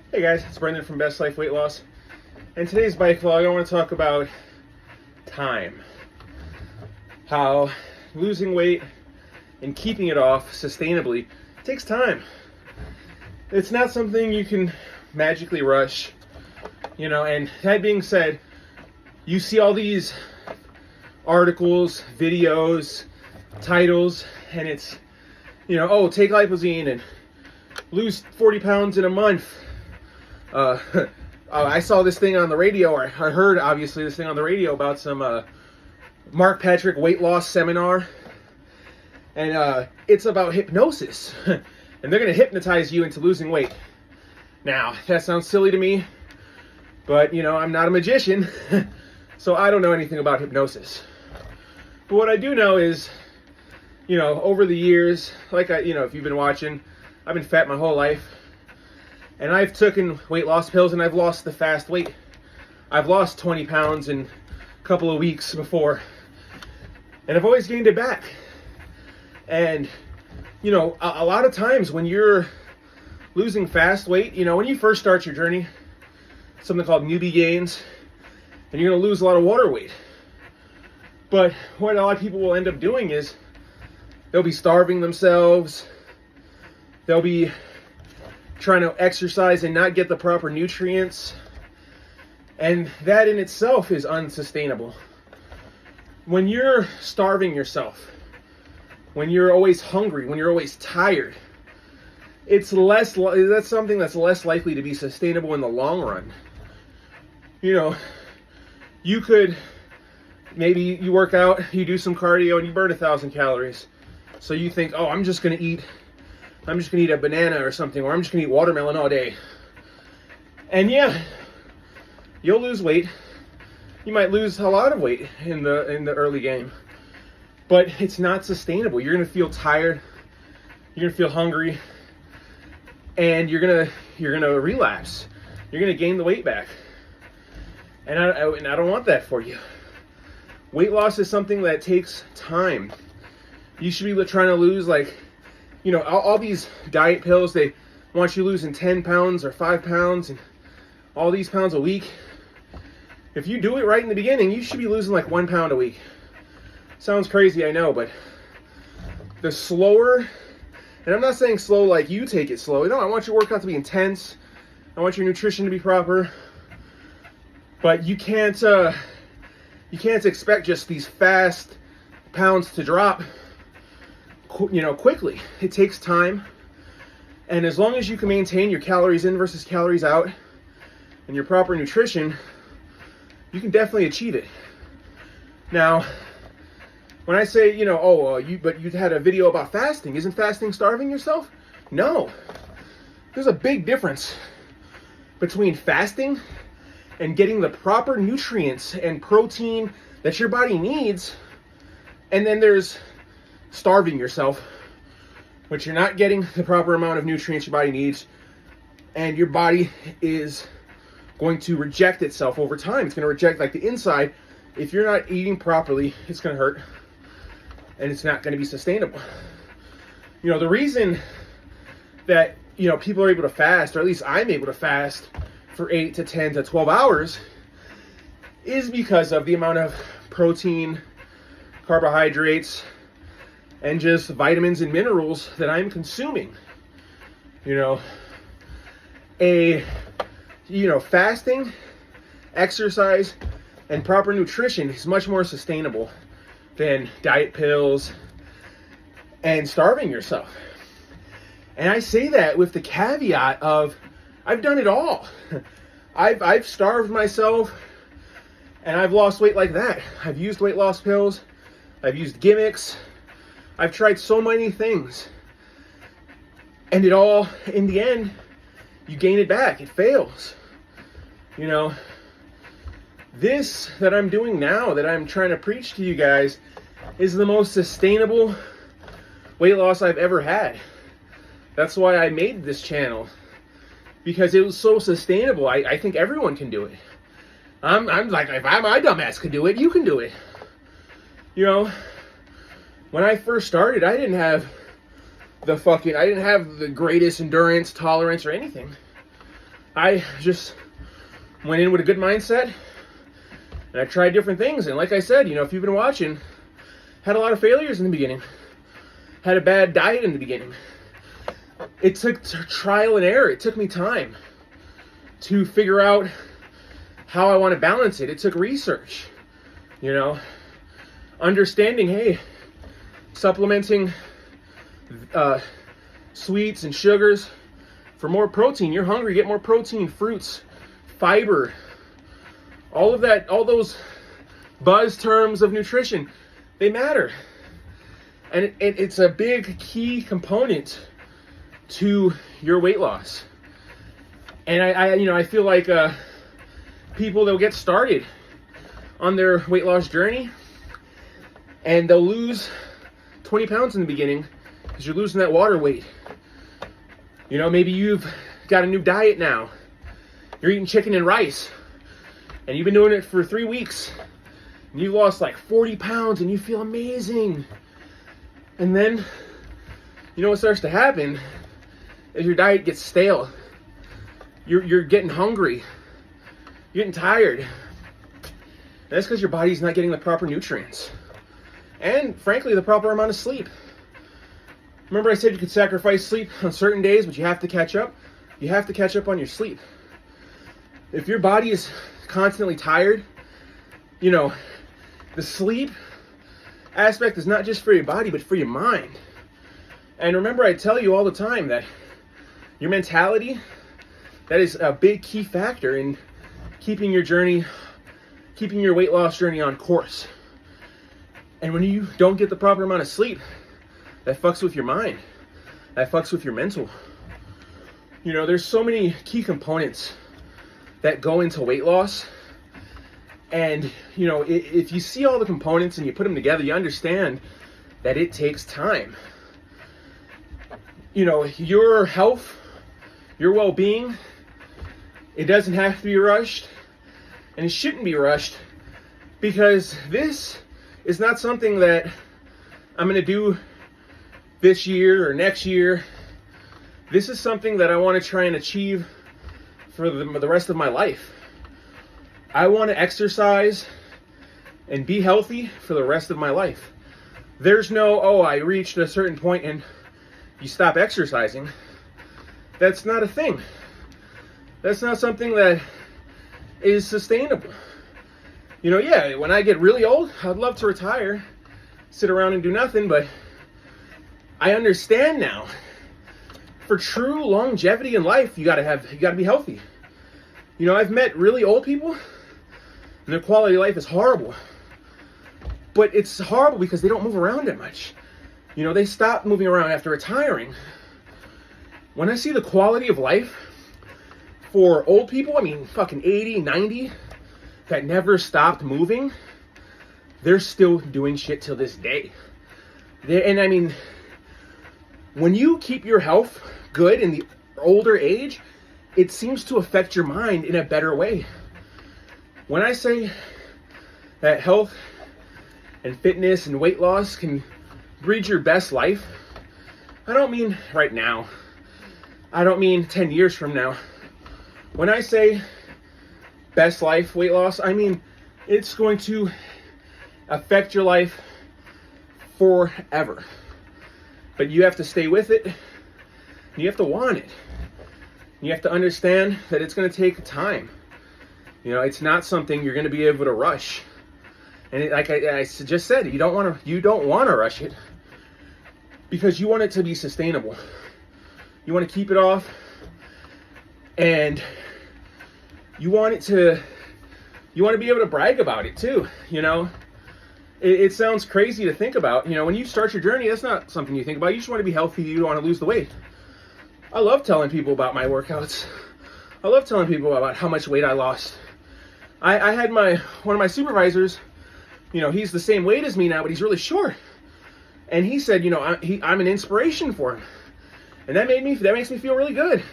Hey guys, it's Brendan from Best Life Weight Loss. In today's bike vlog, I want to talk about time. How losing weight and keeping it off sustainably takes time. It's not something you can magically rush, and that being said, you see all these articles, videos, titles, and it's, oh, take Lipozene and lose 40 pounds in a month. I saw this thing on the radio, or I heard, obviously, this thing on the radio about some Mark Patrick weight loss seminar, and it's about hypnosis, and they're going to hypnotize you into losing weight. Now, that sounds silly to me, but, I'm not a magician, so I don't know anything about hypnosis. But what I do know is, over the years, if you've been watching, I've been fat my whole life. And I've taken weight loss pills and I've lost the fast weight. I've lost 20 pounds in a couple of weeks before. And I've always gained it back. And, a lot of times when you're losing fast weight, when you first start your journey, something called newbie gains, and you're going to lose a lot of water weight. But what a lot of people will end up doing is they'll be starving themselves. They'll be trying to exercise and not get the proper nutrients, and that in itself is unsustainable. When you're starving yourself, when you're always hungry, when you're always tired, that's something that's less likely to be sustainable in the long run. You could, maybe you work out, you do some cardio, and you burn 1,000 calories. So you think, oh, I'm just gonna eat a banana or something, or I'm just gonna eat watermelon all day. And yeah, you'll lose weight. You might lose a lot of weight in the early game, but it's not sustainable. You're gonna feel tired, you're gonna feel hungry, and you're gonna relapse. You're gonna gain the weight back, and I don't want that for you. Weight loss is something that takes time. You should be trying to lose all these diet pills, they want you losing 10 pounds or 5 pounds and all these pounds a week. If you do it right in the beginning, you should be losing 1 pound a week. Sounds crazy, I know, but the slower, and I'm not saying slow like you take it slow. No, I want your workout to be intense. I want your nutrition to be proper. But you can't expect just these fast pounds to drop quickly. It takes time, and as long as you can maintain your calories in versus calories out and your proper nutrition, you can definitely achieve it. Now, when I say, but you had a video about fasting, isn't fasting starving yourself? No. There's a big difference between fasting and getting the proper nutrients and protein that your body needs, and then there's starving yourself, which you're not getting the proper amount of nutrients your body needs, and your body is going to reject itself over time. It's going to reject the inside. If you're not eating properly, it's going to hurt, and it's not going to be sustainable. The reason that people are able to fast, or at least I'm able to fast for 8 to 10 to 12 hours, is because of the amount of protein, carbohydrates, and just vitamins and minerals that I'm consuming. Fasting, exercise, and proper nutrition is much more sustainable than diet pills and starving yourself. And I say that with the caveat of, I've done it all. I've starved myself, and I've lost weight like that. I've used weight loss pills. I've used gimmicks. I've tried so many things, and it all, in the end, you gain it back. It fails. This that I'm doing now, that I'm trying to preach to you guys, is the most sustainable weight loss I've ever had. That's why I made this channel, because it was so sustainable. I think everyone can do it. I'm like, if my dumbass could do it, you can do it. When I first started, I didn't have the greatest endurance, tolerance, or anything. I just went in with a good mindset, and I tried different things. And like I said, if you've been watching, had a lot of failures in the beginning. Had a bad diet in the beginning. It took trial and error. It took me time to figure out how I want to balance it. It took research, understanding, hey, supplementing sweets and sugars for more protein. You're hungry, get more protein, fruits, fiber, all of that, all those buzz terms of nutrition, they matter. And it's a big key component to your weight loss. And I feel like people, they'll get started on their weight loss journey and they'll lose 20 pounds in the beginning because you're losing that water weight. Maybe you've got a new diet now. You're eating chicken and rice and you've been doing it for 3 weeks and you've lost like 40 pounds and you feel amazing. And then, what starts to happen is your diet gets stale. You're getting hungry. You're getting tired. And that's because your body's not getting the proper nutrients. And frankly, the proper amount of sleep. Remember I said you could sacrifice sleep on certain days, but you have to catch up? You have to catch up on your sleep. If your body is constantly tired, the sleep aspect is not just for your body, but for your mind. And remember, I tell you all the time that your mentality, that is a big key factor in keeping your weight loss journey on course. And when you don't get the proper amount of sleep, that fucks with your mind. That fucks with your mental. There's so many key components that go into weight loss. And, if you see all the components and you put them together, you understand that it takes time. Your health, your well-being, it doesn't have to be rushed. And it shouldn't be rushed because this is not something that I'm going to do this year or next year. This is something that I want to try and achieve for the rest of my life. I want to exercise and be healthy for the rest of my life. There's no, I reached a certain point and you stop exercising. That's not a thing. That's not something that is sustainable. When I get really old, I'd love to retire, sit around and do nothing, but I understand now, for true longevity in life, you gotta be healthy. I've met really old people, and their quality of life is horrible. But it's horrible because they don't move around that much. They stop moving around after retiring. When I see the quality of life for old people, fucking 80, 90, that never stopped moving, they're still doing shit till this day. When you keep your health good in the older age, it seems to affect your mind in a better way. When I say that health and fitness and weight loss can breed your best life, I don't mean right now. I don't mean 10 years from now. When I say best life weight loss, I mean it's going to affect your life forever. But you have to stay with it. You have to want it. You have to understand that it's going to take time. It's not something you're going to be able to rush. And like I just said, you don't want to rush it because you want it to be sustainable. You want to keep it off, and you want to be able to brag about it too. It sounds crazy to think about. When you start your journey, that's not something you think about. You just want to be healthy. You don't want to lose the weight. I love telling people about my workouts. I love telling people about how much weight I lost. I had one of my supervisors, he's the same weight as me now, but he's really short. And he said, I'm an inspiration for him. And that makes me feel really good.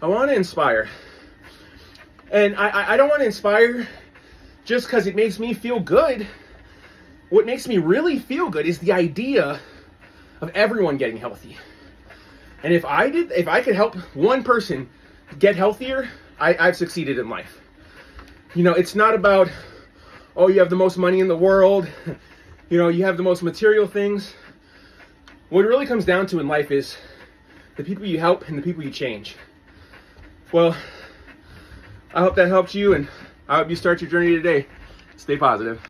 I want to inspire. And I don't want to inspire just because it makes me feel good. What makes me really feel good is the idea of everyone getting healthy. And if I could help one person get healthier, I've succeeded in life. You know, it's not about, oh, you have the most money in the world, you know, you have the most material things. What it really comes down to in life is the people you help and the people you change. Well, I hope that helps you, and I hope you start your journey today. Stay positive.